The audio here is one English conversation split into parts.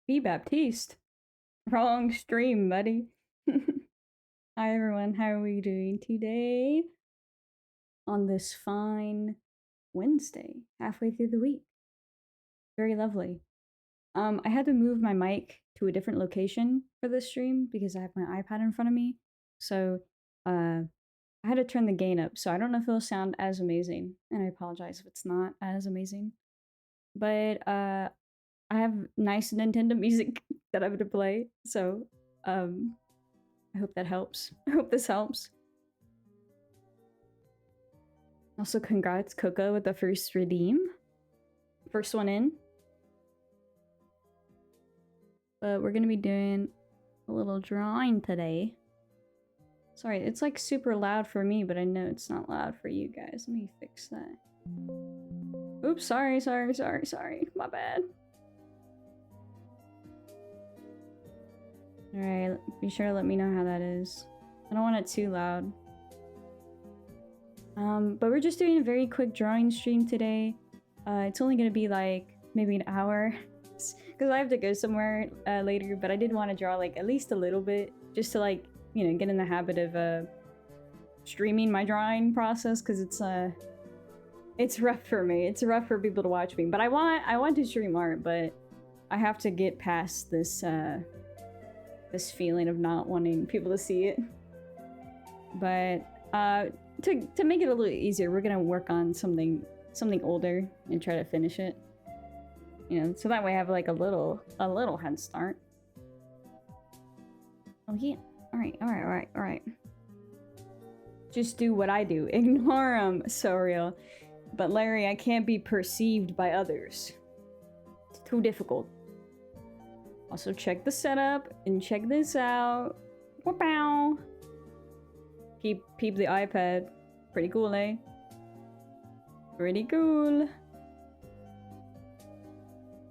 Be Baptiste. Wrong stream, buddy. Hi everyone, how are we doing today? On this fine Wednesday, halfway through the week. Very lovely. I had to move my mic to a different location for this stream because I have my iPad in front of me. So, I had to turn the gain up, so I don't know if it'll sound as amazing, and I apologize if it's not as amazing. But, I have nice Nintendo music that I'm gonna play, so, I hope that helps. I hope this helps. Also, congrats, Coco, with the first redeem. First one in. But we're gonna be doing a little drawing today. Sorry, it's like super loud for me, but I know it's not loud for you guys. Let me fix that. Oops, sorry. My bad. Alright, be sure to let me know how that is. I don't want it too loud. But we're just doing a very quick drawing stream today. It's only gonna be like maybe an hour. Because I have to go somewhere later, but I did want to draw like at least a little bit. Just to like, you know, get in the habit of streaming my drawing process, because it's rough for me. It's rough for people to watch me. But I want to stream art, but I have to get past this this feeling of not wanting people to see it. But to make it a little easier, we're gonna work on something older and try to finish it. You know, so that way I have like a little head start. Oh yeah. Alright. Just do what I do. Ignore them. So real. But Larry, I can't be perceived by others. It's too difficult. Also check the setup and check this out. Wow. Peep the iPad. Pretty cool, eh? Pretty cool.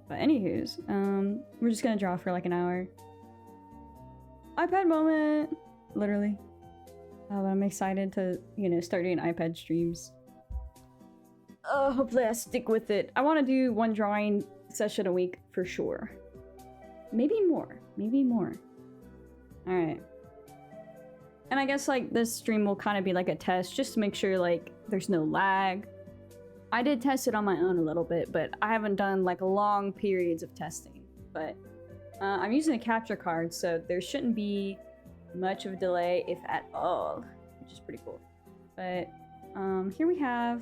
But anywho's, we're just gonna draw for like an hour. iPad moment! Literally. Oh, but I'm excited to, you know, start doing iPad streams. Oh, hopefully I stick with it. I want to do one drawing session a week for sure. Maybe more. Alright. And I guess like this stream will kind of be like a test just to make sure like there's no lag. I did test it on my own a little bit, but I haven't done like long periods of testing. But I'm using a capture card, so there shouldn't be much of a delay, if at all, which is pretty cool. But here we have,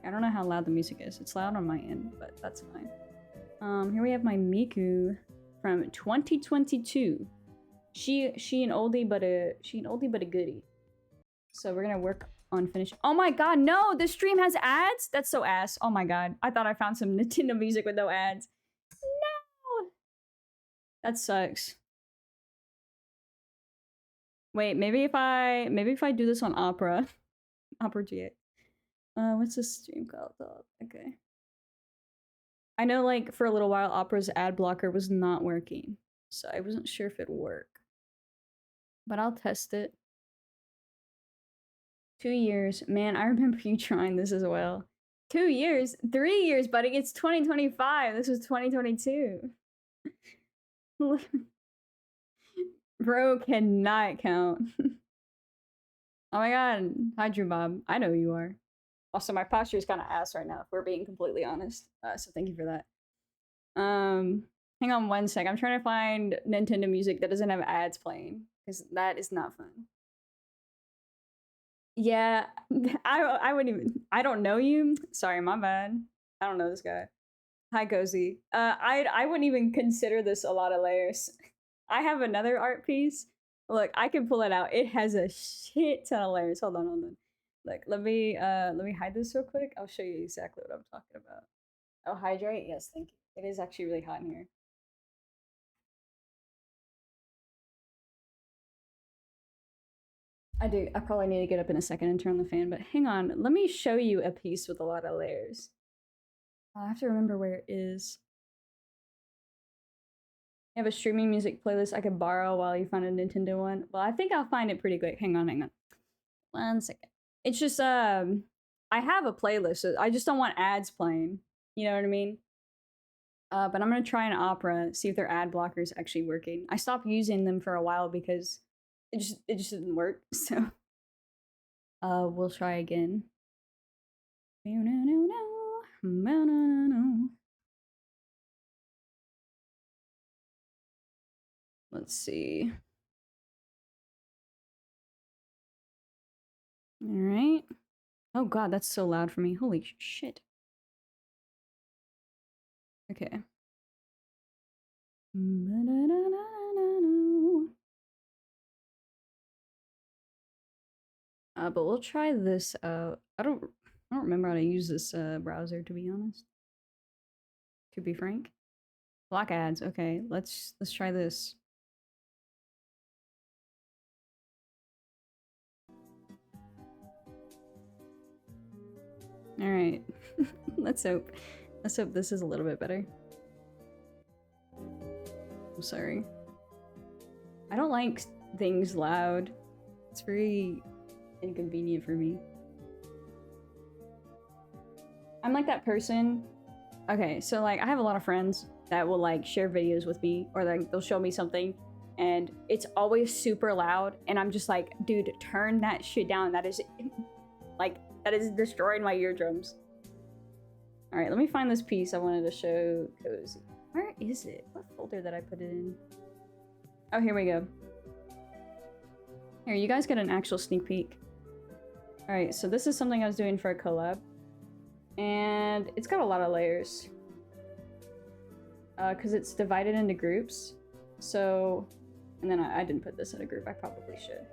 I don't know how loud the music is. It's loud on my end, but that's fine. Here we have my Miku from 2022. She an oldie but a goodie. So we're gonna work on finish. Oh my god, no! This stream has ads? That's so ass. Oh my god. I thought I found some Nintendo music with no ads. No! That sucks. Wait, maybe if I do this on Opera. Opera G8. What's this stream called? Okay. I know like for a little while Opera's ad blocker was not working. So I wasn't sure if it'd work. But I'll test it. 2 years. Man, I remember you trying this as well. 2 years? 3 years, buddy. It's 2025. This was 2022. Bro cannot count. Oh my god. Hi, Drew Bob. I know who you are. Also, my posture is kind of ass right now, if we're being completely honest. So thank you for that. Hang on one sec. I'm trying to find Nintendo music that doesn't have ads playing, because that is not fun. Yeah, I wouldn't even. I don't know you. Sorry, my bad. I don't know this guy. Hi, Cozy. I wouldn't even consider this a lot of layers. I have another art piece. Look, I can pull it out. It has a shit ton of layers. Hold on. Look, let me hide this real quick. I'll show you exactly what I'm talking about. Oh, hydrate? Yes, thank you. It is actually really hot in here. I do. I probably need to get up in a second and turn on the fan, but hang on. Let me show you a piece with a lot of layers. I have to remember where it is. You have a streaming music playlist I could borrow while you find a Nintendo one? Well, I think I'll find it pretty quick. Hang on. 1 second. It's just, I have a playlist. I just don't want ads playing. You know what I mean? But I'm gonna try an Opera, see if their ad blocker is actually working. I stopped using them for a while because it just didn't work. So we'll try again. Let's see. All right. Oh god, that's so loud for me. Holy shit. Okay. But we'll try this out. I don't remember how to use this browser, to be honest. To be frank. Block ads. Okay, let's try this. All right. Let's hope this is a little bit better. I'm sorry. I don't like things loud. It's very inconvenient for me. I'm like that person. Okay, so like I have a lot of friends that will like share videos with me, or like they'll show me something and it's always super loud and I'm just like, dude, turn that shit down. That is like, that is destroying my eardrums. All right, let me find this piece I wanted to show Cozy. Where is it? What folder did I put it in? Oh, here we go. Here, you guys get an actual sneak peek. All right, so this is something I was doing for a collab. And it's got a lot of layers. Because it's divided into groups. So, and then I didn't put this in a group, I probably should.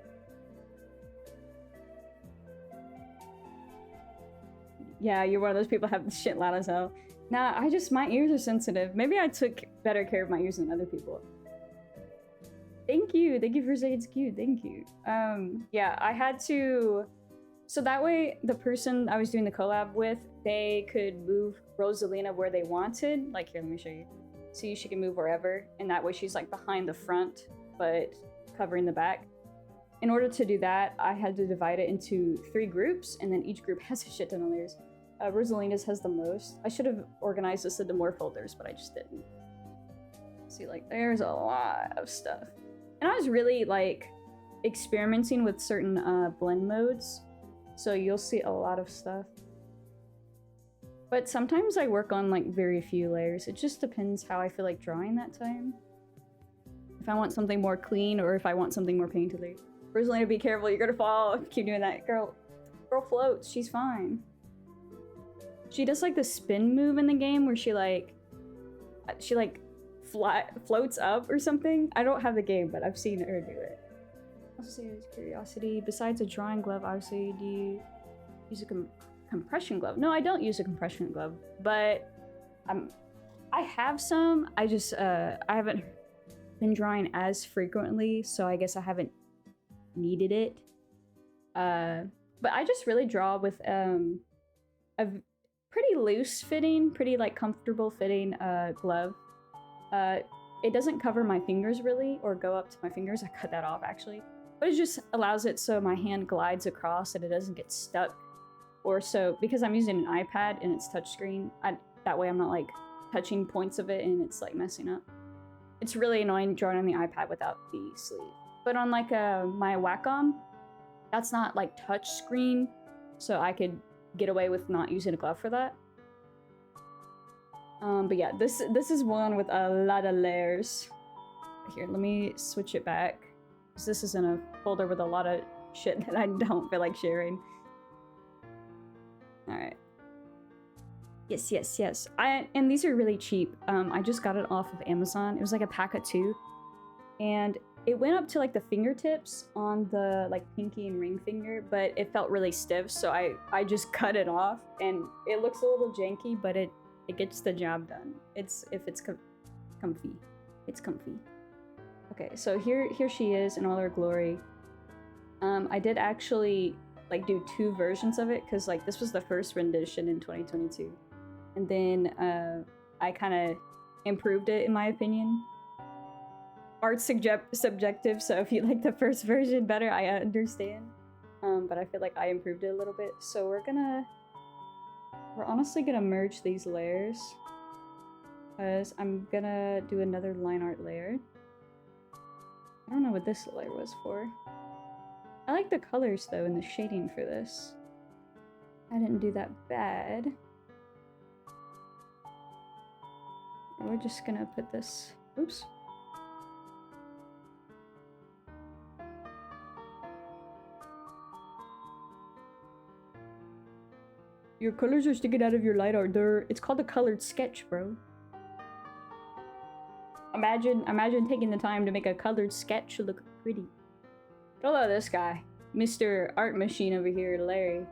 Yeah, you're one of those people that have shit loud as hell. Nah, my ears are sensitive. Maybe I took better care of my ears than other people. Thank you for saying it's cute, thank you. Yeah, I had to... So that way, the person I was doing the collab with, they could move Rosalina where they wanted. Like, here, let me show you. See, she can move wherever, and that way she's like behind the front, but covering the back. In order to do that, I had to divide it into 3 groups, and then each group has a shit ton of layers. Rosalina's has the most. I should have organized this into more folders, but I just didn't. See, like, there's a lot of stuff. And I was really, like, experimenting with certain blend modes. So you'll see a lot of stuff. But sometimes I work on like very few layers. It just depends how I feel like drawing that time. If I want something more clean or if I want something more painterly. Rosalina, be careful, you're gonna fall. Keep doing that. Girl floats, she's fine. She does like the spin move in the game where she floats up or something. I don't have the game, but I've seen her do it. Also say it's curiosity. Besides a drawing glove, obviously, do you use a compression glove? No, I don't use a compression glove, but I have some. I just I haven't been drawing as frequently, so I guess I haven't needed it. But I just really draw with a pretty loose fitting, pretty like comfortable fitting glove. It doesn't cover my fingers really, or go up to my fingers. I cut that off actually. But it just allows it so my hand glides across and it doesn't get stuck. Or so, because I'm using an iPad and it's touchscreen, that way I'm not like touching points of it and it's like messing up. It's really annoying drawing on the iPad without the sleeve. But on like my Wacom, that's not like touchscreen, so I could get away with not using a glove for that. But yeah, this is one with a lot of layers. Here, let me switch it back. This is in a folder with a lot of shit that I don't feel like sharing. Alright. Yes. And these are really cheap. I just got it off of Amazon. It was like a pack of 2. And it went up to like the fingertips on the like pinky and ring finger, but it felt really stiff, so I just cut it off. And it looks a little janky, but it gets the job done. If it's comfy. It's comfy. Okay, so here she is in all her glory. I did actually like do 2 versions of it because like this was the first rendition in 2022, and then I kind of improved it in my opinion. Art's subjective, so if you like the first version better, I understand. But I feel like I improved it a little bit. So we're honestly gonna merge these layers. because I'm gonna do another line art layer. I don't know what this layer was for. I like the colors though and the shading for this. I didn't do that bad. We're just gonna put this, oops. Your colors are sticking out of your light art. It's called a colored sketch, bro. Imagine taking the time to make a colored sketch look pretty. Hello, this guy. Mr. Art Machine over here, Larry.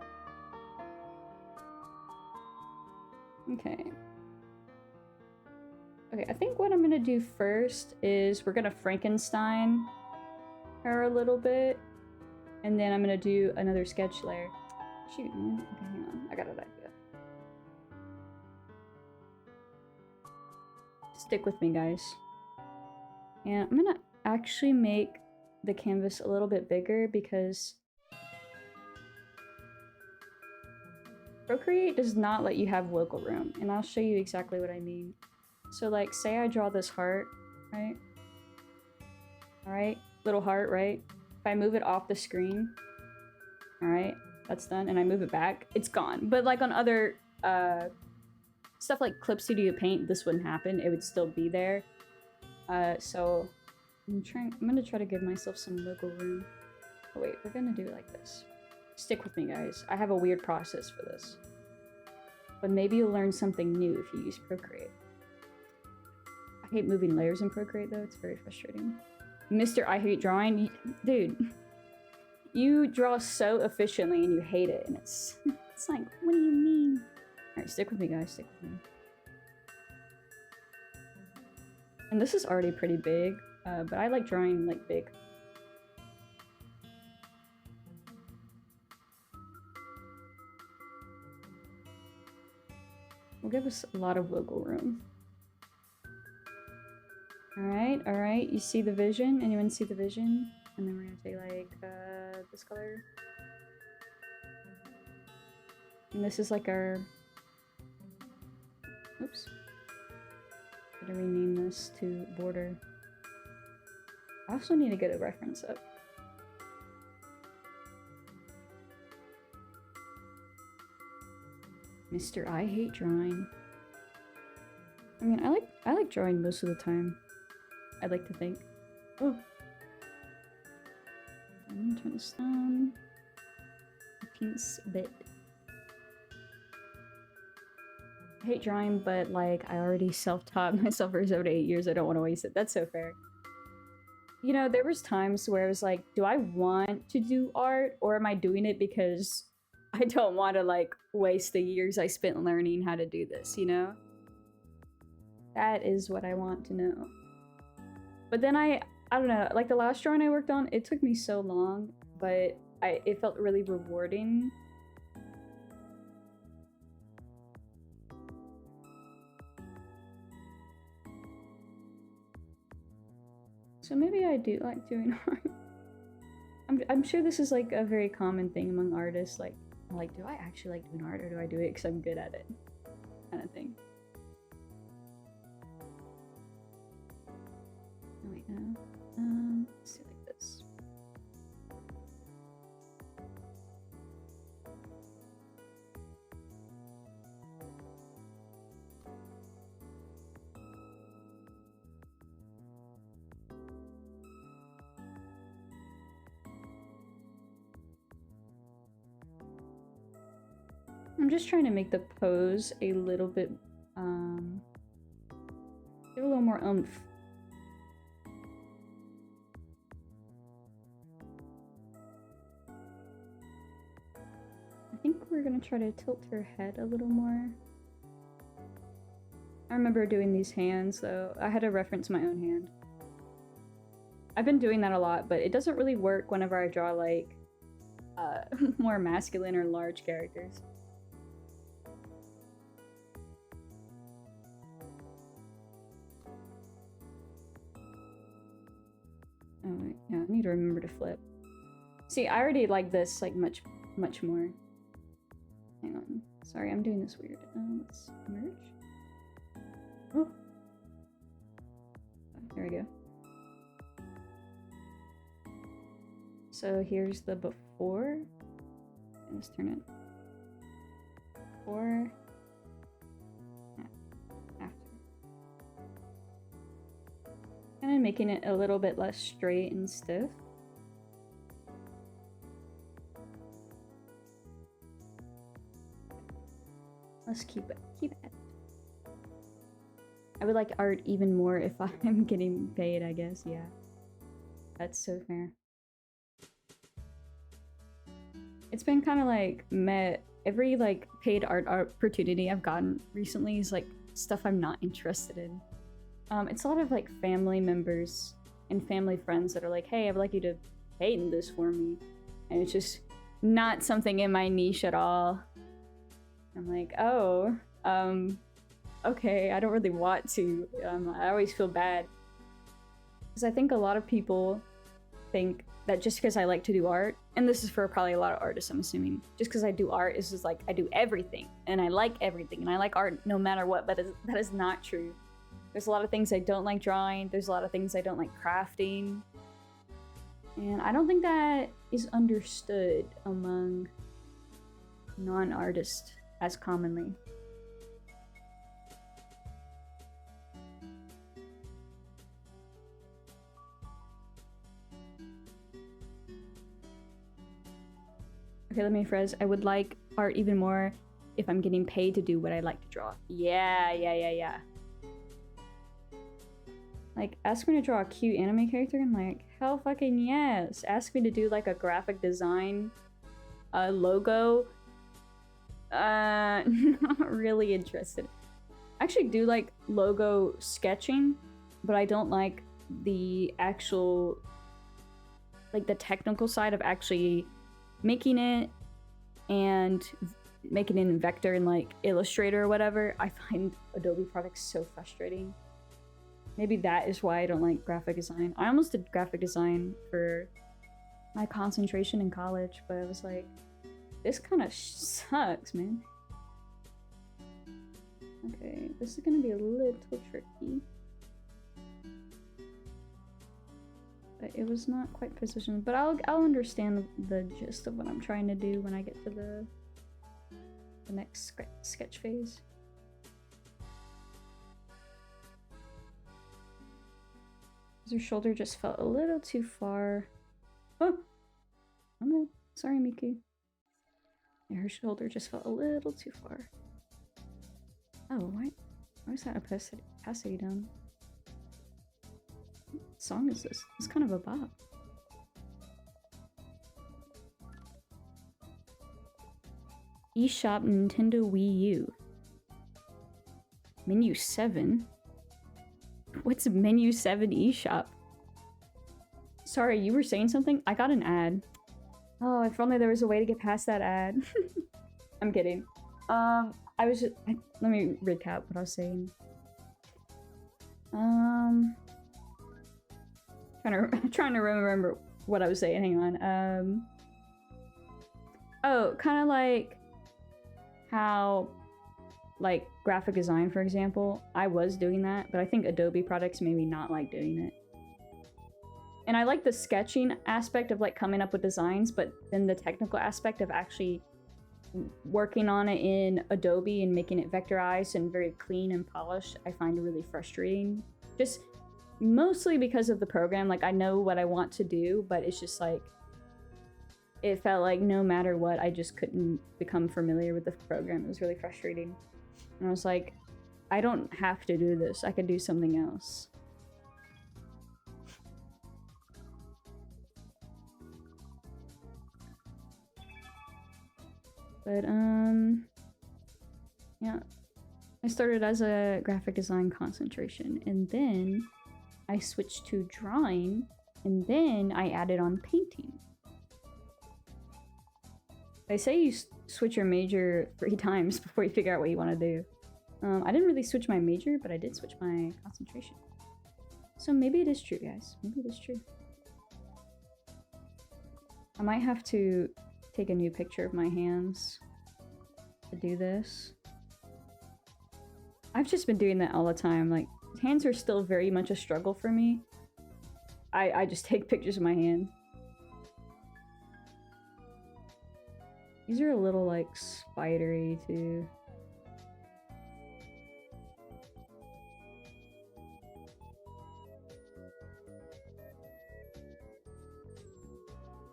Okay. Okay, I think what I'm gonna do first is we're gonna Frankenstein her a little bit. And then I'm gonna do another sketch layer. Shoot, man. Okay, hang on. I got an idea. Stick with me, guys. And I'm gonna actually make the canvas a little bit bigger because Procreate does not let you have local room, and I'll show you exactly what I mean. So like, say I draw this heart, right? Alright, little heart, right? If I move it off the screen, alright, that's done, and I move it back, it's gone. But like on other stuff like Clip Studio Paint, this wouldn't happen, it would still be there. So I'm gonna try to give myself some wiggle room. Oh wait, we're gonna do it like this. Stick with me, guys. I have a weird process for this. But maybe you'll learn something new if you use Procreate. I hate moving layers in Procreate though, it's very frustrating. Mr. I Hate Drawing, dude. You draw so efficiently and you hate it, and it's like, what do you mean? Alright, stick with me, guys, stick with me. And this is already pretty big, but I like drawing like big. Will give us a lot of wiggle room. Alright, you see the vision? Anyone see the vision? And then we're gonna take like this color. And this is like our, oops. Gotta rename this to border. I also need to get a reference up. Mr. I Hate Drawing. I mean, I like drawing most of the time. I'd like to think. Oh. I'm gonna turn this down a teensy bit. I hate drawing, but like I already self-taught myself for 7 to 8 years. I don't want to waste it. That's so fair. You know, there was times where I was like, do I want to do art, or am I doing it because I don't want to like waste the years I spent learning how to do this, you know? That is what I want to know. But then I don't know, like the last drawing I worked on, it took me so long, but it felt really rewarding. So maybe I do like doing art. I'm sure this is like a very common thing among artists, like do I actually like doing art, or do I do it because I'm good at it? Kind of thing. Oh wait, no. Let's do it like this. I'm just trying to make the pose a little bit, give a little more oomph. I think we're gonna try to tilt her head a little more. I remember doing these hands though. I had to reference my own hand. I've been doing that a lot, but it doesn't really work whenever I draw like more masculine or large characters. Oh wait, yeah, I need to remember to flip. See, I already like this like much more. Hang on. Sorry, I'm doing this weird. Let's merge. Oh, So here's the before. Let's turn it. Before. After. Kind of making it a little bit less straight and stiff. Let's keep it. I would like art even more if I'm getting paid, I guess, yeah. That's so fair. It's been kind of like every like paid art opportunity I've gotten recently is like stuff I'm not interested in. It's a lot of like family members and family friends that are like, hey, I'd like you to paint this for me. And it's just not something in my niche at all. I'm like, oh, okay, I don't really want to. I always feel bad. Because I think a lot of people think that just because I like to do art, and this is for probably a lot of artists, I'm assuming, just because I do art is just like I do everything, and I like everything, and I like art no matter what, but that is not true. There's a lot of things I don't like drawing, there's a lot of things I don't like crafting, and I don't think that is understood among non-artists as commonly. Okay, let me rephrase. I would like art even more if I'm getting paid to do what I like to draw. Yeah. Like, ask me to draw a cute anime character, I'm like, hell fucking yes. Ask me to do like a graphic design, logo. Not really interested. I actually do like logo sketching, but I don't like the actual, like the technical side of actually making it and making it in vector and like Illustrator or whatever. I find Adobe products so frustrating. Maybe that is why I don't like graphic design. I almost did graphic design for my concentration in college, but I was like, this kind of sucks, man. Okay, this is gonna be a little tricky. But it was not quite positioned, but I'll understand the gist of what I'm trying to do when I get to the next sketch phase. Her shoulder just felt a little too far. Oh! I'm sorry, Miku. Yeah, her shoulder just felt a little too far. Oh, why is that opacity down? What song is this? It's kind of a bop. eShop Nintendo Wii U. Menu 7? What's Menu 7 eShop? Sorry, you were saying something? I got an ad. Oh, if only there was a way to get past that ad. I'm kidding. Let me recap what I was saying. Trying to remember what I was saying. Hang on. Oh, kind of like how, like, graphic design, for example. I was doing that, but I think Adobe products made me not like doing it. And I like the sketching aspect of, like, coming up with designs, but then the technical aspect of actually working on it in Adobe and making it vectorized and very clean and polished, I find really frustrating. Just mostly because of the program. Like, I know what I want to do, but it's just like, it felt like no matter what, I just couldn't become familiar with the program. It was really frustrating. And I was like, I don't have to do this. I could do something else. But, yeah. I started as a graphic design concentration, and then I switched to drawing, and then I added on painting. They say you switch your major 3 times before you figure out what you want to do. I didn't really switch my major, but I did switch my concentration. So maybe it is true, guys. Maybe it is true. I might have to take a new picture of my hands to do this. I've just been doing that all the time. Like, hands are still very much a struggle for me. I just take pictures of my hand. These are a little like spidery too.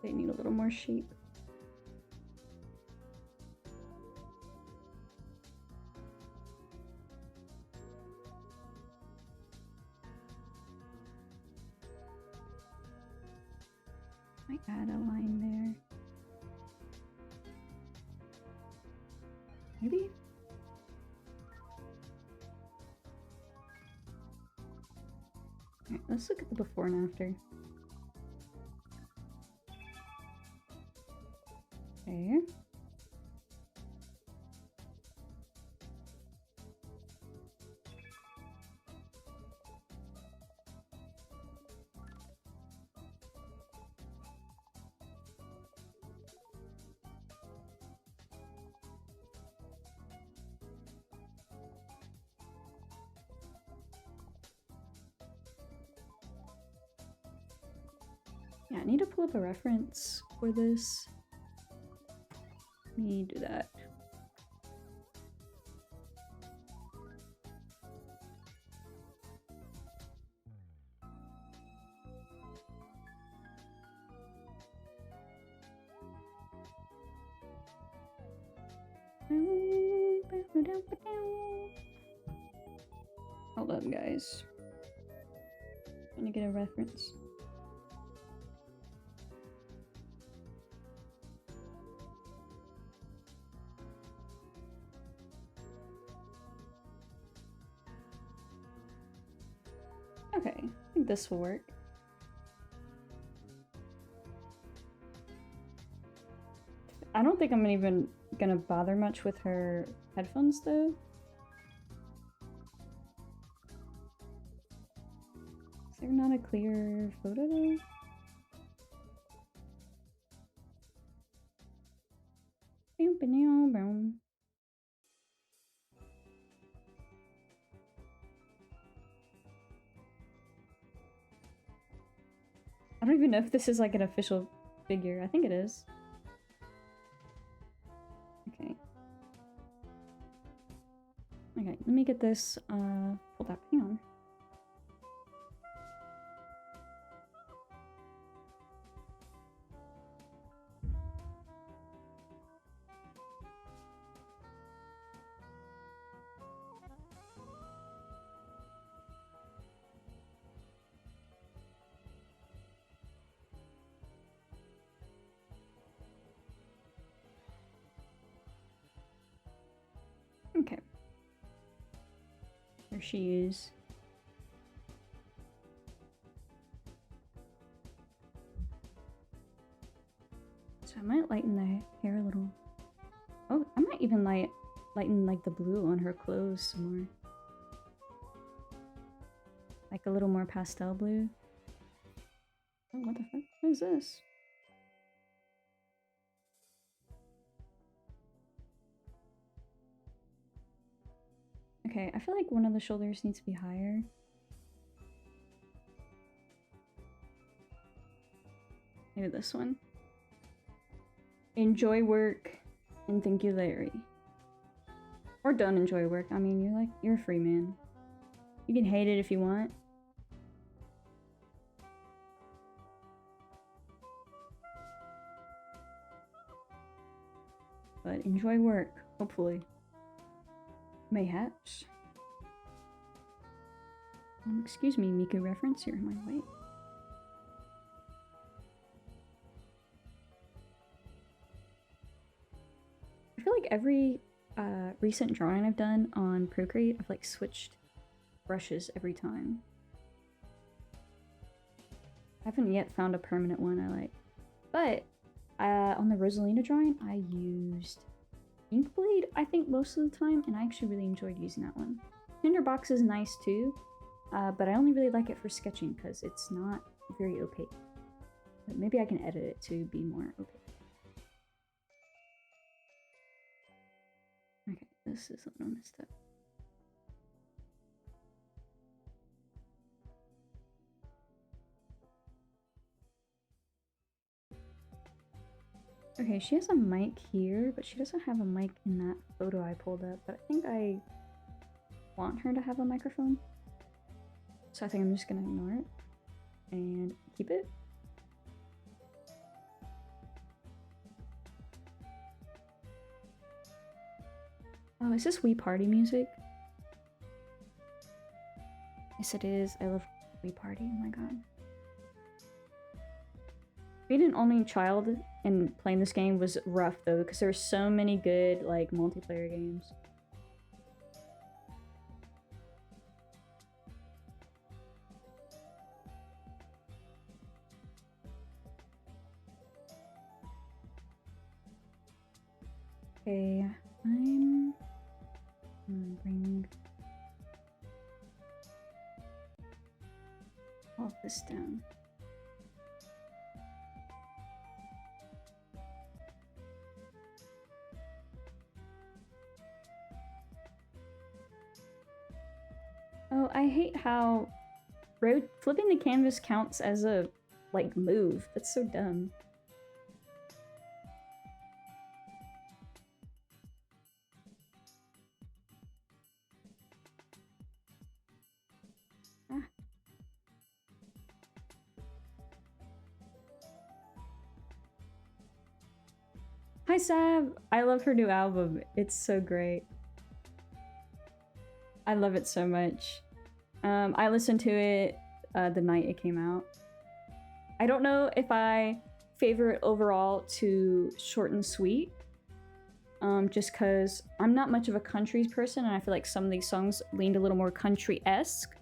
They need a little more shape. Might add a line there. Maybe? Alright, let's look at the before and after. Okay. Yeah, I need to pull up a reference for this. Let me do that. Hold up, guys. Trying to get a reference. Okay, I think this will work. I don't think I'm even gonna bother much with her headphones though. Is there not a clear photo though? I don't even know if this is like an official figure. I think it is. Okay. Okay, let me get this, hold up, hang on. Okay. There she is. So I might lighten the hair a little. Oh, I might even lighten like the blue on her clothes some more. Like a little more pastel blue. Oh, what the fuck? What is this? Okay, I feel like one of the shoulders needs to be higher. Maybe this one. Enjoy work and thank you, Larry. Or don't enjoy work. I mean, you're a free man. You can hate it if you want. But enjoy work, hopefully. Mayhaps. Excuse me, Miku reference, here am I, wait. I feel like every recent drawing I've done on Procreate, I've like switched brushes every time. I haven't yet found a permanent one I like. But on the Rosalina drawing, I used Inkblade, I think, most of the time, and I actually really enjoyed using that one. Tinderbox is nice too, but I only really like it for sketching because it's not very opaque. But maybe I can edit it to be more opaque. Okay, this is a little messed up. Okay, she has a mic here, but she doesn't have a mic in that photo I pulled up. But I think I want her to have a microphone. So I think I'm just gonna ignore it and keep it. Oh, is this Wii Party music? Yes, it is. I love Wii Party. Oh my god. Being an only child and playing this game was rough though, because there were so many good like multiplayer games. Okay, I'm gonna bring all this down. Oh, I hate how flipping the canvas counts as a like move. That's so dumb. Ah. Hi Sab! I love her new album. It's so great. I love it so much. I listened to it the night it came out. I don't know if I favor it overall to short and sweet. Just because I'm not much of a country person and I feel like some of these songs leaned a little more country-esque.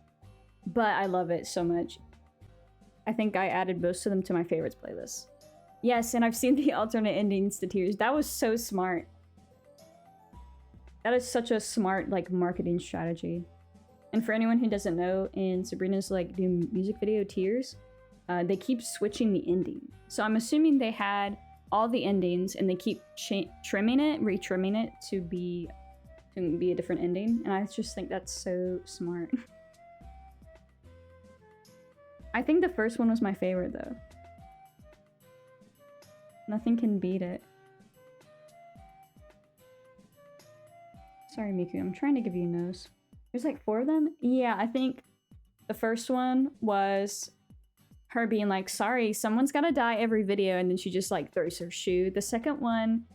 But I love it so much. I think I added most of them to my favorites playlist. Yes, and I've seen the alternate endings to Tears. That was so smart. That is such a smart like marketing strategy. And for anyone who doesn't know, in Sabrina's like new music video Tears, they keep switching the ending. So I'm assuming they had all the endings and they keep trimming it, retrimming it to be a different ending. And I just think that's so smart. I think the first one was my favorite though. Nothing can beat it. Sorry, Miku, I'm trying to give you a nose. There's like 4 of them? Yeah, I think the first one was her being like, sorry, someone's gotta die every video, and then she just like throws her shoe. The second one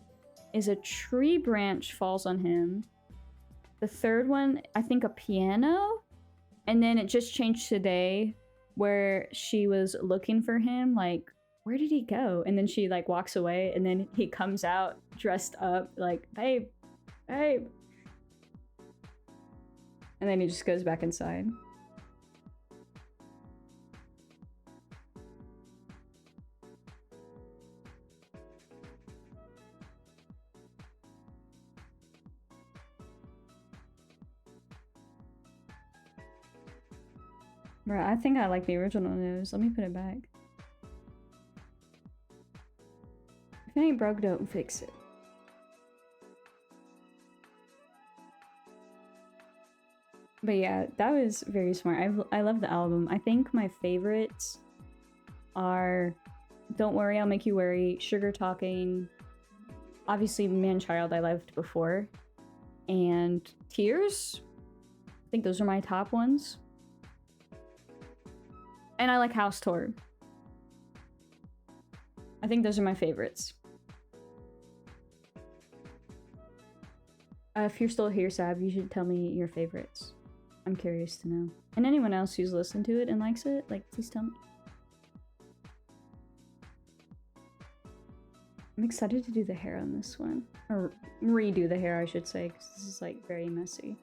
is a tree branch falls on him. The third one, I think a piano. And then it just changed today where she was looking for him, like, where did he go? And then she like walks away and then he comes out dressed up like, babe, babe. And then he just goes back inside. Bruh, I think I like the original news. Let me put it back. If it ain't broke, don't fix it. But yeah, that was very smart. I love the album. I think my favorites are Don't Worry, I'll Make You Worry, Sugar Talking, obviously Man Child I loved before, and Tears. I think those are my top ones. And I like House Tour. I think those are my favorites. If you're still here, Sab, you should tell me your favorites. I'm curious to know. And anyone else who's listened to it and likes it, like, please tell me. I'm excited to do the hair on this one. Or redo the hair, I should say, because this is, like, very messy.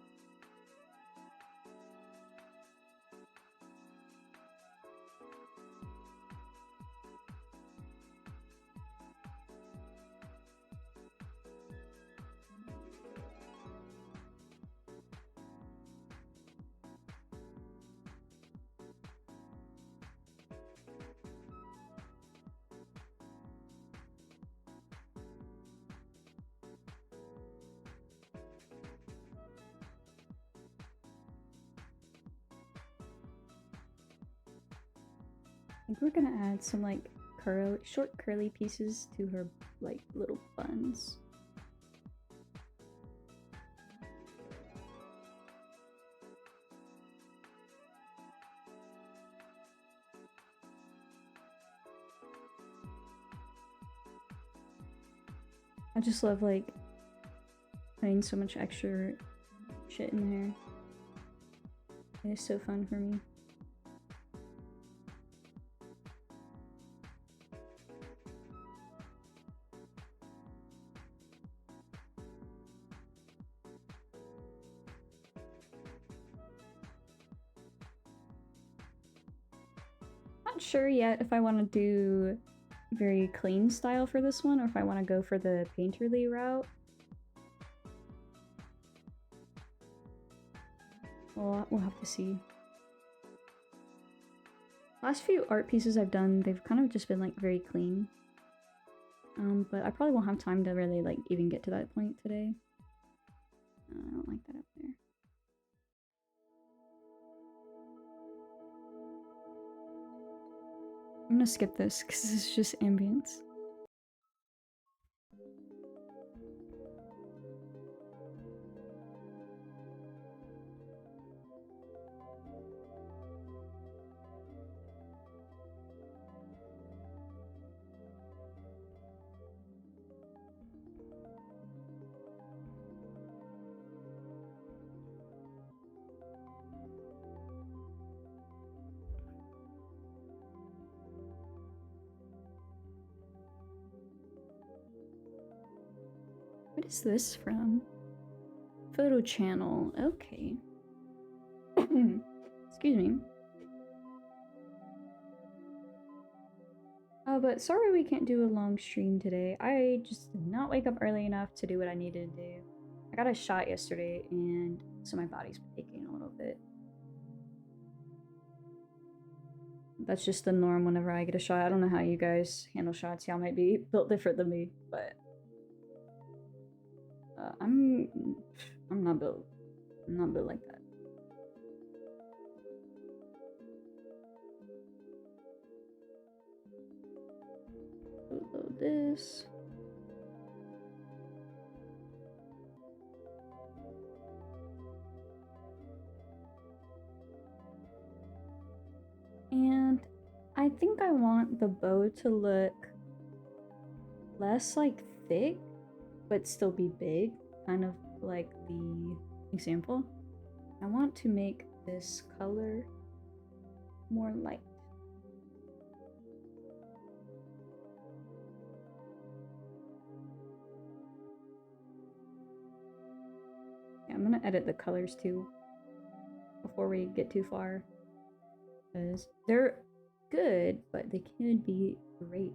I think we're gonna add some like short curly pieces to her like little buns. I just love like putting so much extra shit in there. It is so fun for me. Not sure yet if I want to do very clean style for this one or if I want to go for the painterly route. Well, we'll have to see. Last few art pieces I've done, they've kind of just been like very clean. But I probably won't have time to really like even get to that point today. I don't like that up there. I'm gonna skip this because this is just ambience. What is this from? Photo channel. Okay. Excuse me. But sorry we can't do a long stream today. I just did not wake up early enough to do what I needed to do. I got a shot yesterday, and so my body's been aching a little bit. That's just the norm whenever I get a shot. I don't know how you guys handle shots. Y'all might be built different than me, but I'm not built. I'm not built like that. Load this. And I think I want the bow to look less like thick, but still be big, kind of like the example. I want to make this color more light. Yeah, I'm gonna edit the colors too before we get too far, because they're good, but they can be great.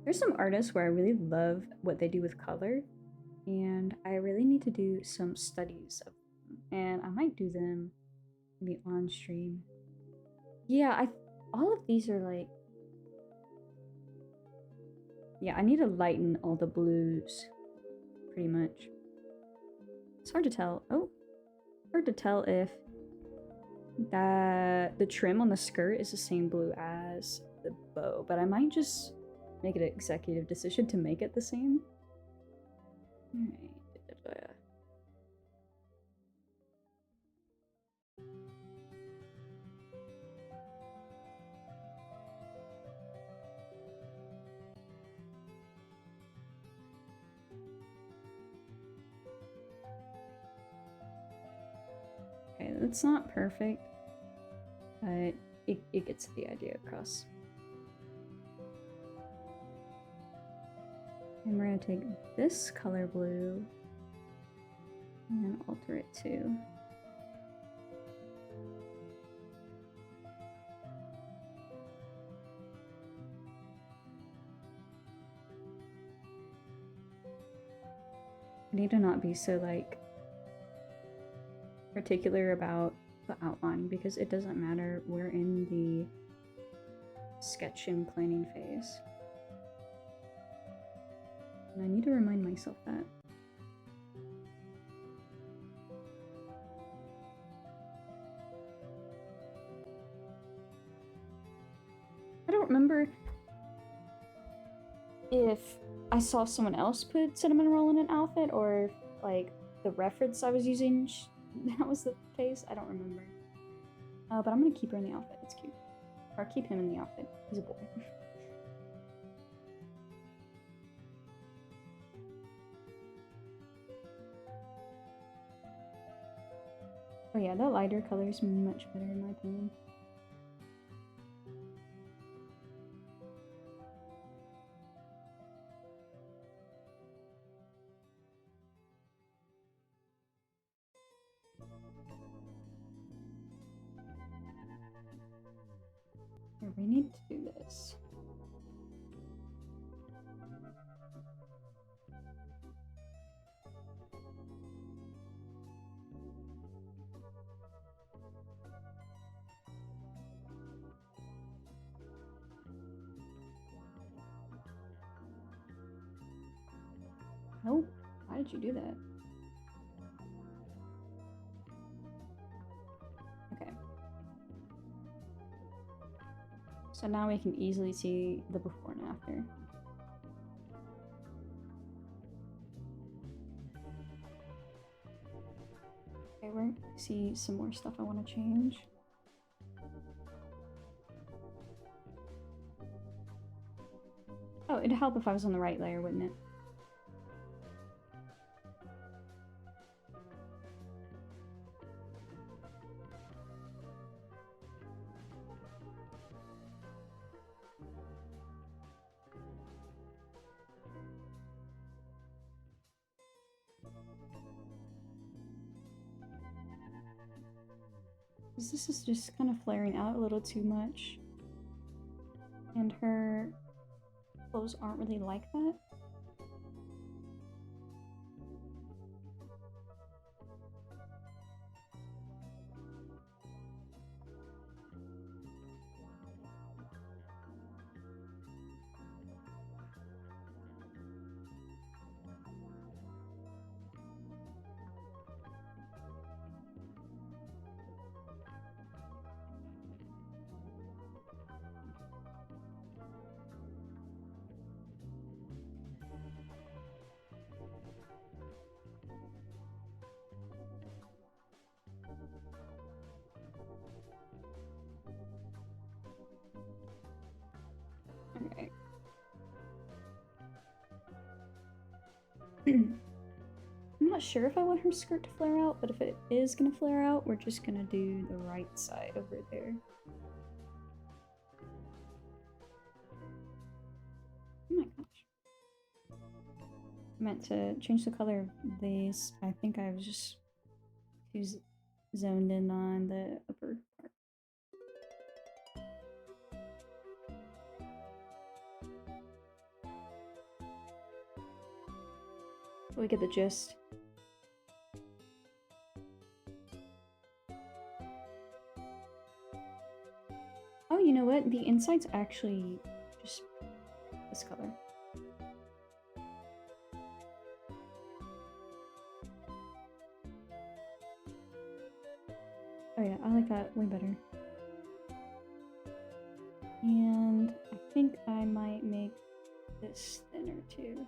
There's some artists where I really love what they do with color, and I really need to do some studies of them, and I might do them maybe on stream. Yeah, all of these are like, yeah, I need to lighten all the blues pretty much. It's hard to tell. Oh, hard to tell if the trim on the skirt is the same blue as the bow, but I might just make it an executive decision to make it the same. Alright. Okay, that's not perfect, but it gets the idea across. And we're gonna take this color blue and alter it too. I need to not be so like particular about the outline because it doesn't matter. We're in the sketch and planning phase. And I need to remind myself that. I don't remember if I saw someone else put cinnamon roll in an outfit, or if, like, the reference I was using, that was the case. I don't remember. But I'm gonna keep her in the outfit. It's cute. Or keep him in the outfit. He's a boy. Oh yeah, that lighter color is much better in my opinion. Here, we need to do this. Nope. Why did you do that? Okay. So now we can easily see the before and after. Okay, we're gonna see some more stuff I want to change. Oh, it'd help if I was on the right layer, wouldn't it? This is just kind of flaring out a little too much. And her clothes aren't really like that. Okay. I'm not sure if I want her skirt to flare out, but if it is gonna flare out, we're just gonna do the right side over there. Oh my gosh. I meant to change the color of these. I think I was just too zoned in on the upper part. We get the gist. Oh, you know what? The inside's actually just this color. Oh yeah, I like that way better. And I think I might make this thinner too.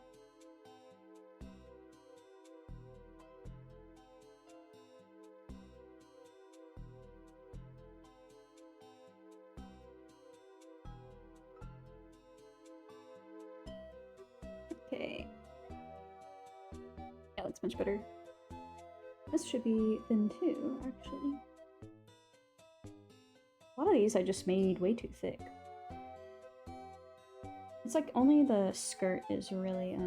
Okay. Yeah, that's much better. This should be thin too, actually. A lot of these I just made way too thick. It's like only the skirt is really,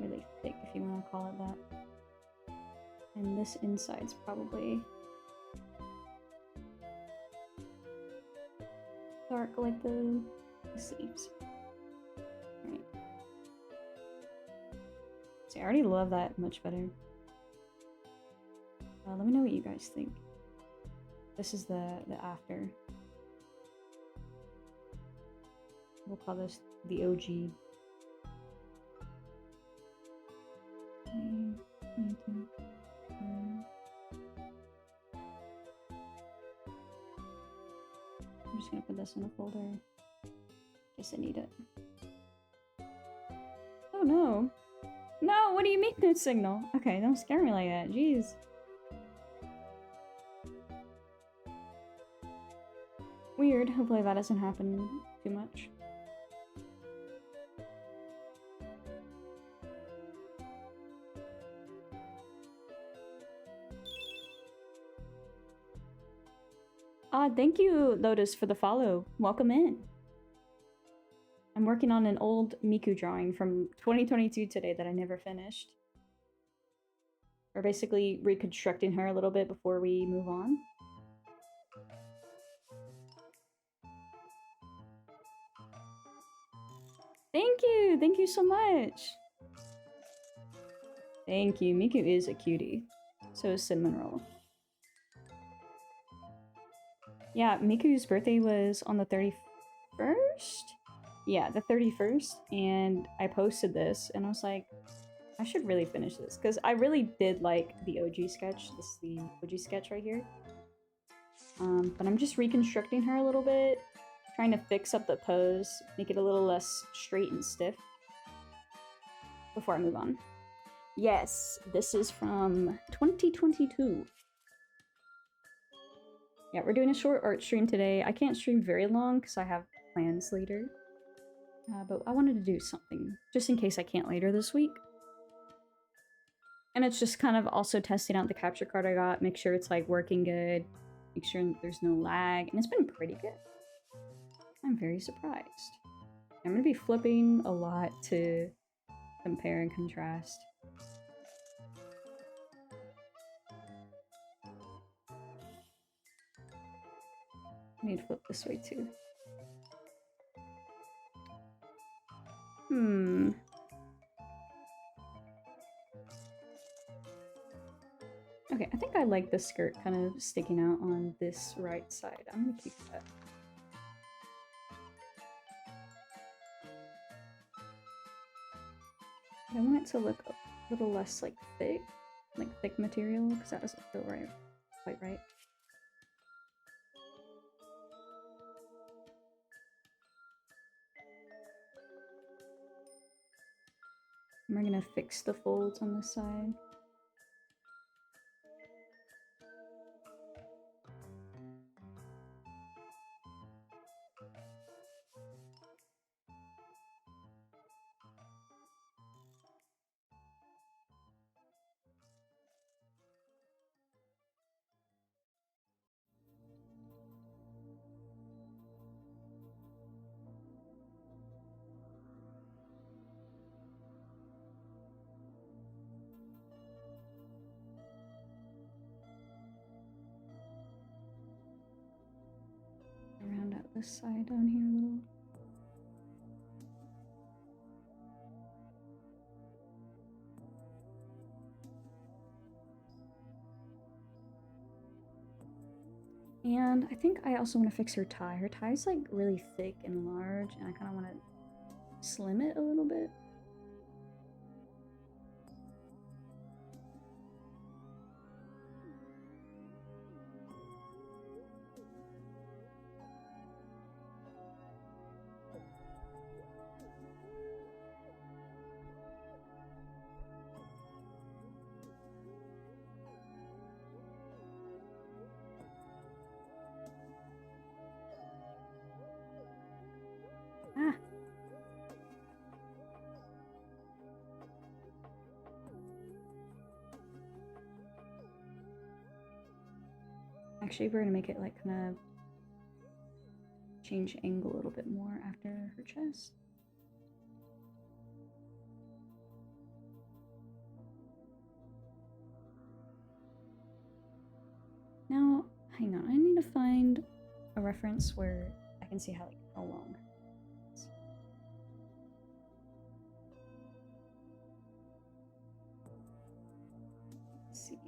really thick, if you want to call it that. And this inside's probably dark like the sleeves. Alright. See, I already love that much better. Let me know what you guys think. This is the after. We'll call this the OG. I'm just gonna put this in a folder in case I need it. no. No, what do you mean no signal? Okay, don't scare me like that, jeez. Weird, hopefully that doesn't happen too much. Thank you, Lotus, for the follow. Welcome in. I'm working on an old Miku drawing from 2022 today that I never finished. We're basically reconstructing her a little bit before we move on. Thank you so much. Thank you, Miku is a cutie. So is Cinnamon Roll. Yeah, Miku's birthday was on the 31st? Yeah, the 31st, and I posted this, and I was like, I should really finish this, because I really did like the OG sketch. This is the OG sketch right here. But I'm just reconstructing her a little bit, trying to fix up the pose, make it a little less straight and stiff before I move on. Yes, this is from 2022. Yeah, we're doing a short art stream today. I can't stream very long because I have plans later. But I wanted to do something, just in case I can't later this week. And it's just kind of also testing out the capture card I got, make sure it's like working good, make sure there's no lag, and it's been pretty good. I'm very surprised. I'm gonna be flipping a lot to compare and contrast. I need to flip this way too. Okay, I think I like the skirt kind of sticking out on this right side. I'm gonna keep that. I want it to look a little less like thick material, because that doesn't feel quite right. And we're gonna fix the folds on this side. Round out this side down here a little. And I think I also want to fix her tie. Her tie is like really thick and large, and I kind of want to slim it a little bit. Actually, we're gonna make it like kind of change angle a little bit more after her chest. Now, hang on, I need to find a reference where I can see how long. Let's see.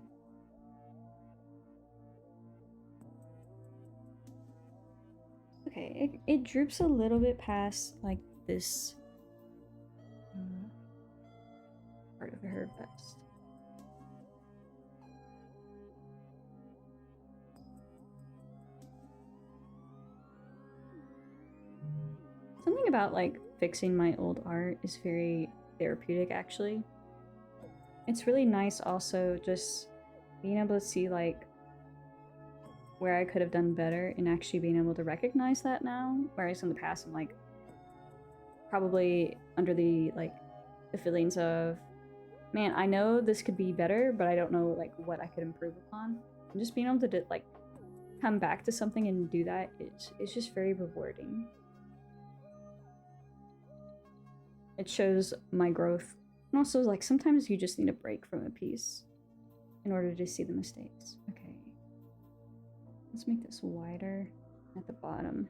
Okay, it droops a little bit past like this part of her vest. Something about like fixing my old art is very therapeutic actually. It's really nice also just being able to see like where I could have done better and actually being able to recognize that now. Whereas in the past I'm like probably under the feelings of, man, I know this could be better, but I don't know like what I could improve upon. And just being able to like come back to something and do that, it's just very rewarding. It shows my growth. And also like sometimes you just need a break from a piece in order to see the mistakes. Okay. Let's make this wider at the bottom.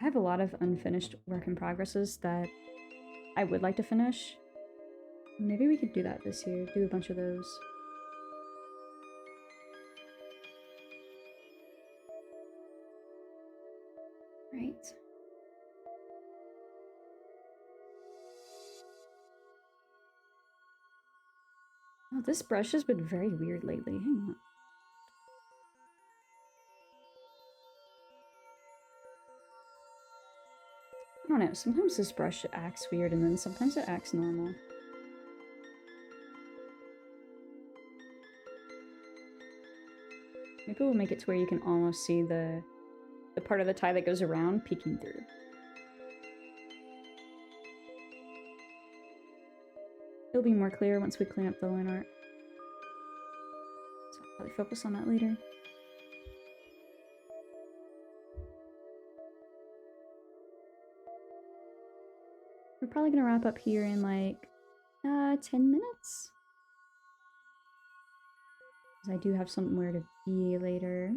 I have a lot of unfinished work in progresses that I would like to finish. Maybe we could do that this year, do a bunch of those. Right. Oh, this brush has been very weird lately. Hang on. I don't know, sometimes this brush acts weird and then sometimes it acts normal. Maybe we'll make it to where you can almost see the part of the tie that goes around peeking through. It'll be more clear once we clean up the line art. So I'll probably focus on that later. We're probably gonna wrap up here in like 10 minutes. Because I do have somewhere to be later.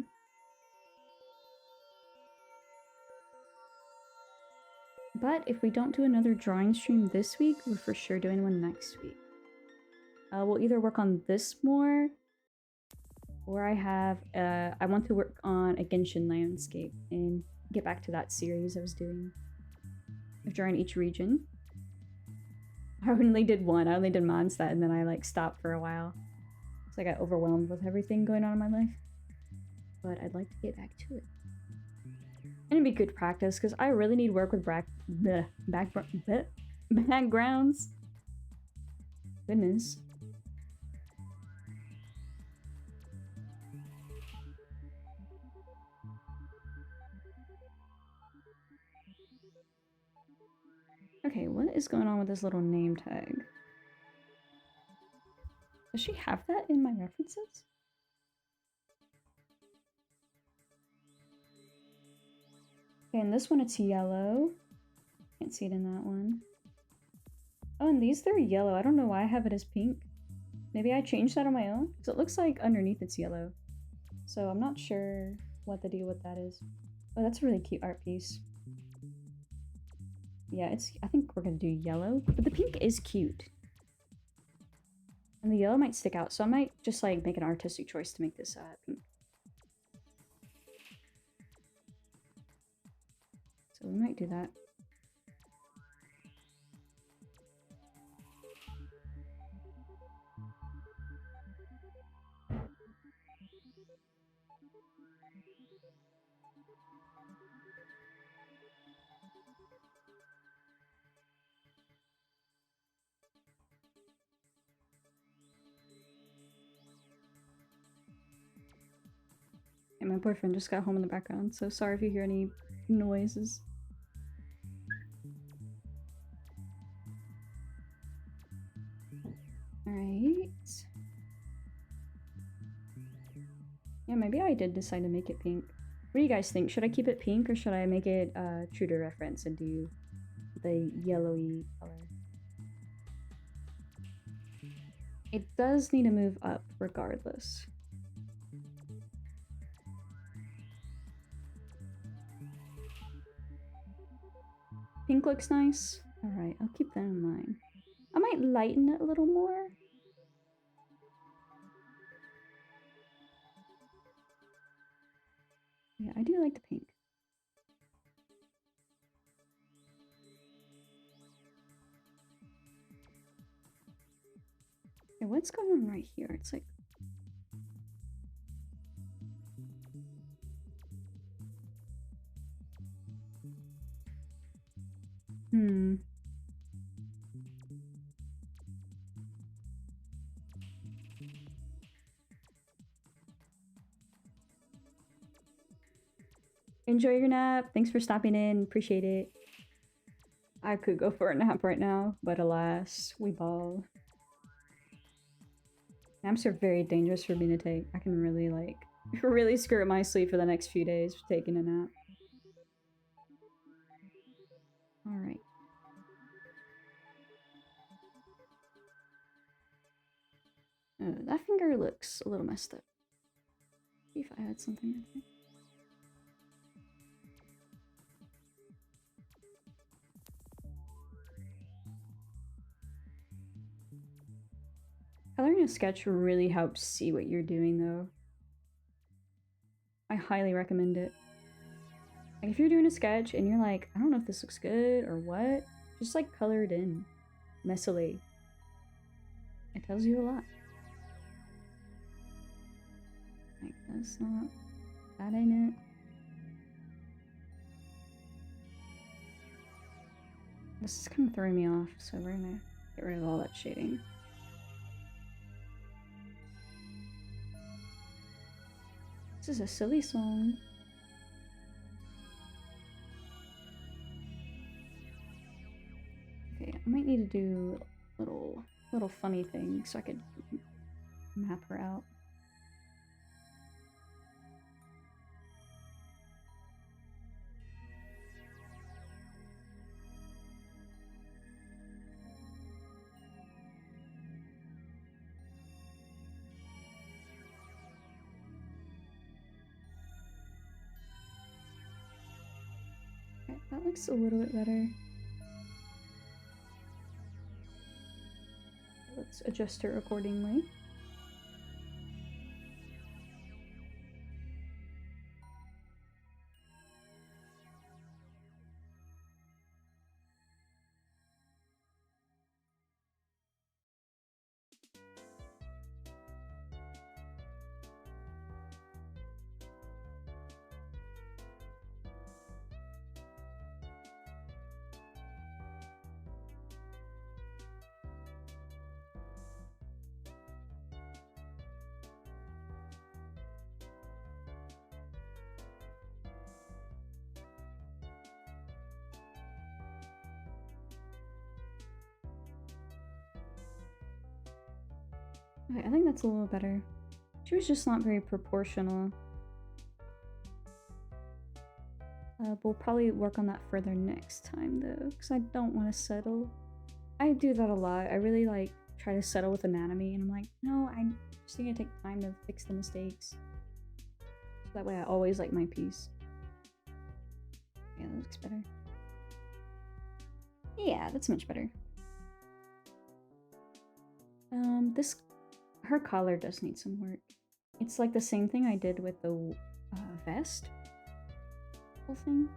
But if we don't do another drawing stream this week, we're for sure doing one next week. We'll either work on this more, or I want to work on a Genshin landscape and get back to that series I was doing of drawing each region. I only did one. I only did Mondstadt, and then I like stopped for a while. So I got overwhelmed with everything going on in my life. But I'd like to get back to it. And it'd be good practice, because I really need work with backgrounds. Goodness. Okay, what is going on with this little name tag? Does she have that in my references? Okay, in this one it's yellow. Can't see it in that one. Oh, and these they're yellow. I don't know why I have it as pink. Maybe I changed that on my own? Because it looks like underneath it's yellow. So I'm not sure what the deal with that is. Oh, that's a really cute art piece. Yeah, I think we're gonna do yellow. But the pink is cute. And the yellow might stick out, so I might just like make an artistic choice to make this pink. So we might do that. And my boyfriend just got home in the background, so sorry if you hear any noises. Alright. Yeah, maybe I did decide to make it pink. What do you guys think? Should I keep it pink or should I make it true to reference and do the yellowy color? It does need to move up regardless. Pink looks nice. Alright, I'll keep that in mind. I might lighten it a little more. Yeah, I do like the pink. Okay, what's going on right here? It's like... Enjoy your nap. Thanks for stopping in. Appreciate it. I could go for a nap right now, but alas, we ball. Naps are very dangerous for me to take. I can really, like, really screw up my sleep for the next few days for taking a nap. Alright. That finger looks a little messed up. See if I had something in there. Coloring a sketch really helps see what you're doing, though. I highly recommend it. Like, if you're doing a sketch and you're like, I don't know if this looks good or what, just like color it in messily. It tells you a lot. Like, that's not, that ain't it. This is kind of throwing me off, so we're gonna get rid of all that shading. This is a silly song. Okay, I might need to do little funny things so I could map her out. Okay, that looks a little bit better. Let's adjust her accordingly. Okay, I think that's a little better. She was just not very proportional. We'll probably work on that further next time though, because I don't want to settle. I do that a lot. I really like try to settle with anatomy and I'm like, no, I'm just gonna take time to fix the mistakes. So that way I always like my piece. Yeah, that looks better. Yeah, that's much better. Her collar does need some work. It's like the same thing I did with the vest whole thing.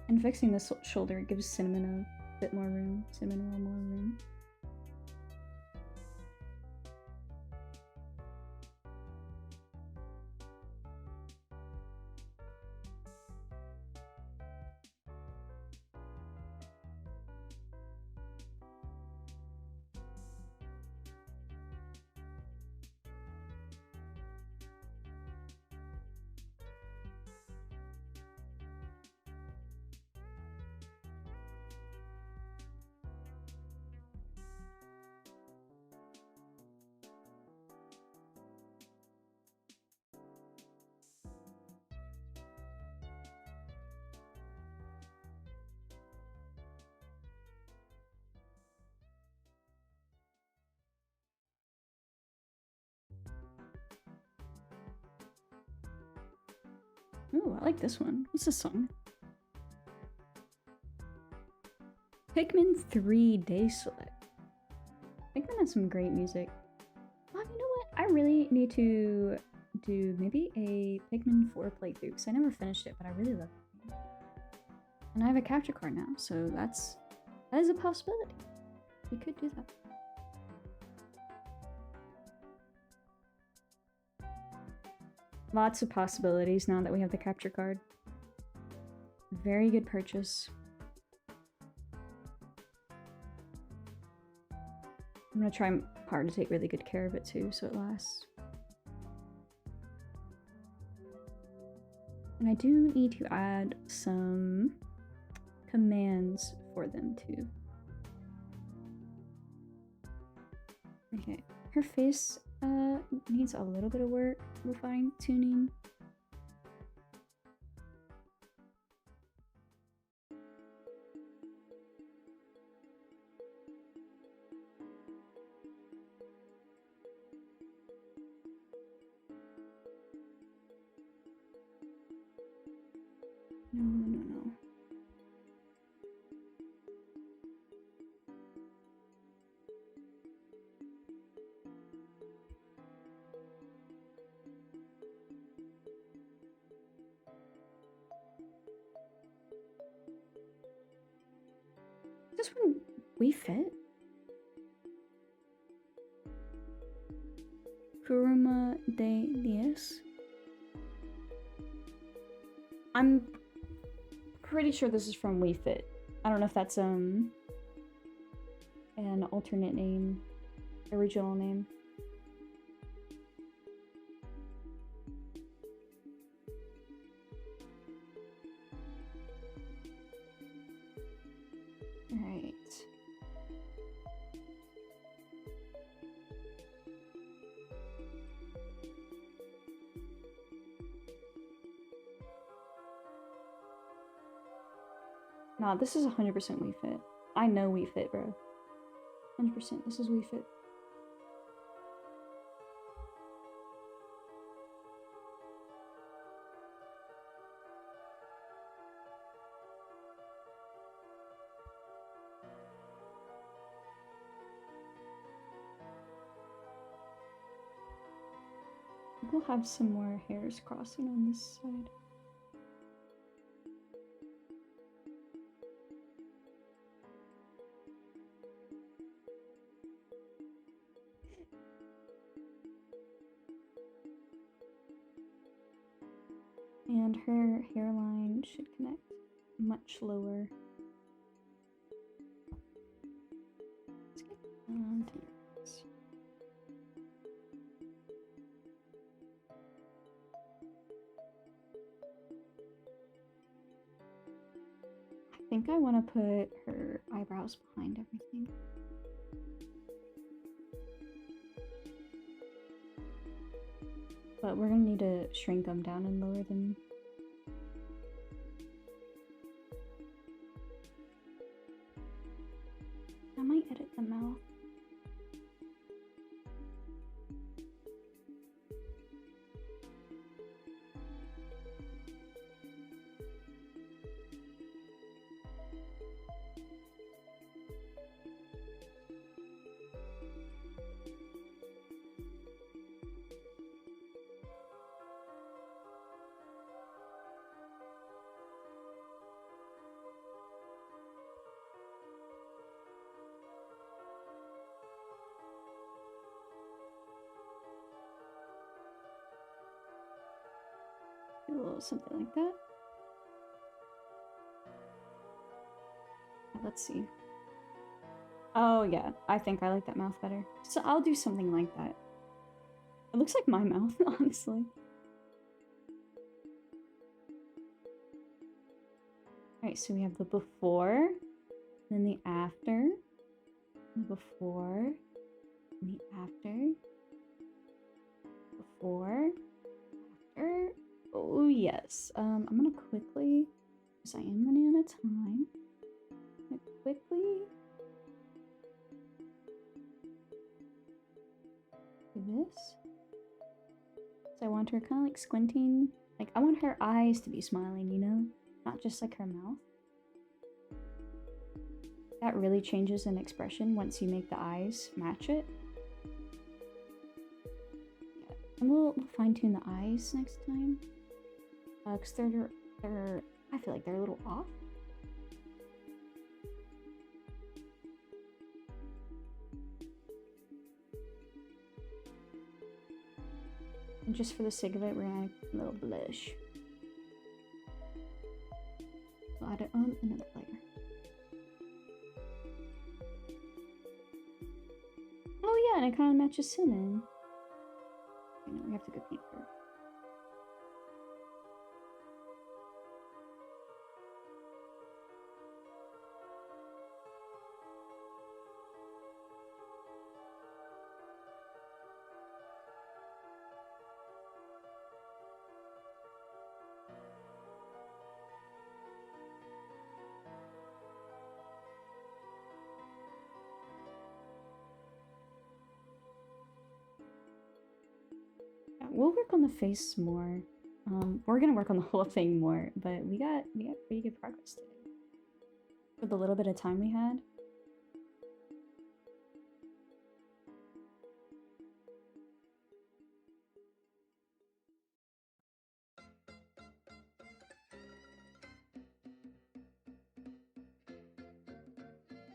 And fixing this shoulder gives Cinnamon a bit more room. Cinnamon a little more room. Ooh, I like this one. What's this song? Pikmin 3 Day Select. Pikmin has some great music. You know what? I really need to do maybe a Pikmin 4 playthrough because I never finished it, but I really love it. And I have a capture card now, so that is a possibility. We could do that. Lots of possibilities now that we have the capture card. Very good purchase. I'm gonna try hard to take really good care of it too, so it lasts. And I do need to add some commands for them too. Okay, her face needs a little bit of work with fine tuning. No. Is this one we fit? Kuruma de 10. I'm pretty sure this is from We Fit. I don't know if that's an alternate name, original name. All right. Nah, this is 100% We Fit. I know We Fit, bro. 100%. This is We Fit. We'll have some more hairs crossing on this side. And her hairline should connect much lower. Let's get down to yours. I think I want to put her eyebrows behind everything. But we're gonna need to shrink them down and lower them. I might edit the mouth. Do a little something like that. Let's see. Oh yeah, I think I like that mouth better. So I'll do something like that. It looks like my mouth, honestly. Alright, so we have the before, then the after, the before, and the after, before, after. Oh yes. I'm gonna quickly, because I am running out of time, I'm gonna quickly do this. So I want her kind of like squinting. Like I want her eyes to be smiling, you know? Not just like her mouth. That really changes an expression once you make the eyes match it. Yeah. And we'll fine tune the eyes next time. Because they're, I feel like they're a little off. And just for the sake of it, we're gonna add a little blush. We'll add it on another layer. Oh yeah, and it kind of matches cinnamon. Okay, no, we have to go paint her. We'll work on the face more. We're gonna work on the whole thing more, but we got pretty good progress today. For the little bit of time we had.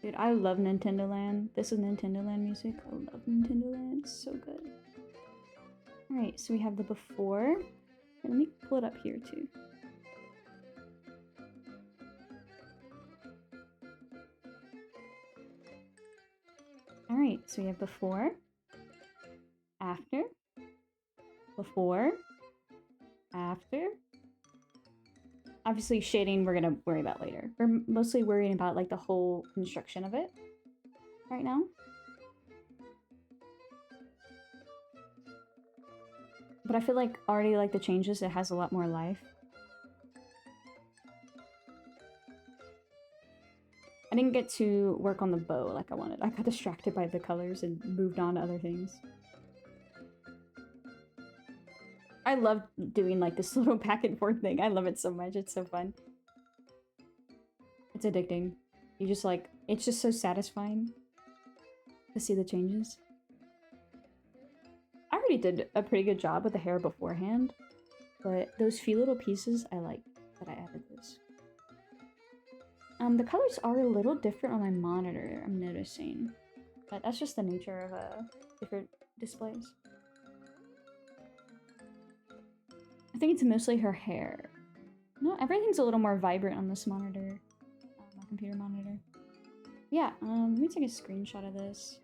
Dude, I love Nintendo Land. This is Nintendo Land music. I love Nintendo Land. It's so good. Alright, so we have the before. Here, let me pull it up here too. Alright, so we have before, after, before, after. Obviously shading we're gonna worry about later. We're mostly worrying about like the whole construction of it right now. But I feel like already like the changes, it has a lot more life. I didn't get to work on the bow like I wanted. I got distracted by the colors and moved on to other things. I love doing like this little back and forth thing. I love it so much. It's so fun. It's addicting. You just like, it's just so satisfying to see the changes. I already did a pretty good job with the hair beforehand, but those few little pieces I like that I added this. The colors are a little different on my monitor, I'm noticing. But that's just the nature of different displays. I think it's mostly her hair. No, everything's a little more vibrant on this monitor. My computer monitor. Yeah, let me take a screenshot of this.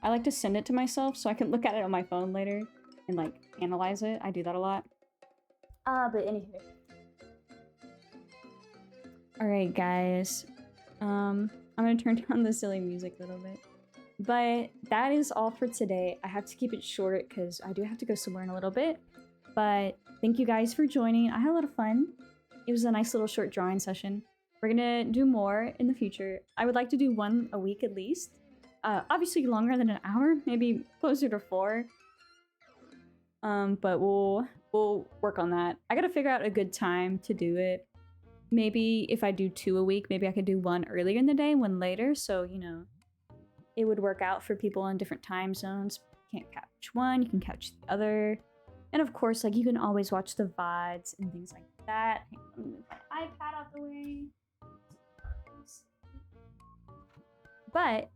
I like to send it to myself so I can look at it on my phone later and like analyze it. I do that a lot. But anywho. Alright guys. I'm gonna turn down the silly music a little bit. But that is all for today. I have to keep it short because I do have to go somewhere in a little bit. But thank you guys for joining. I had a lot of fun. It was a nice little short drawing session. We're gonna do more in the future. I would like to do one a week at least. Obviously longer than an hour, maybe closer to 4. But we'll work on that. I gotta figure out a good time to do it. Maybe if I do 2 a week, maybe I could do one earlier in the day, one later, so, you know, it would work out for people in different time zones. You can't catch one, you can catch the other. And of course, like, you can always watch the VODs and things like that. Let me move my iPad out the way. But,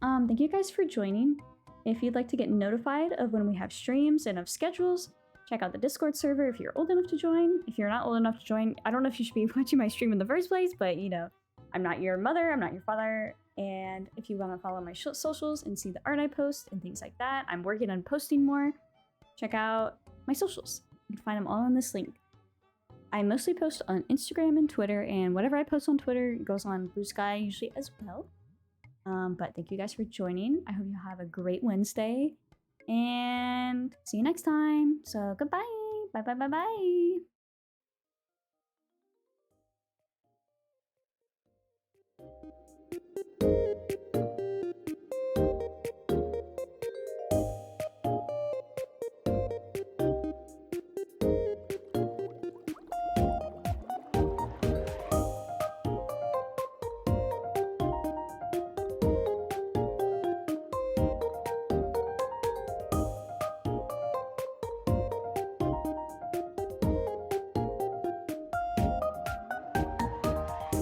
thank you guys for joining. If you'd like to get notified of when we have streams and of schedules, check out the Discord server if you're old enough to join. If you're not old enough to join, I don't know if you should be watching my stream in the first place, but, you know, I'm not your mother, I'm not your father. And if you want to follow my socials and see the art I post and things like that, I'm working on posting more. Check out my socials. You can find them all in this link. I mostly post on Instagram and Twitter, and whatever I post on Twitter goes on Blue Sky usually as well. But thank you guys for joining. I hope you have a great Wednesday, and see you next time. So goodbye. Bye bye bye bye.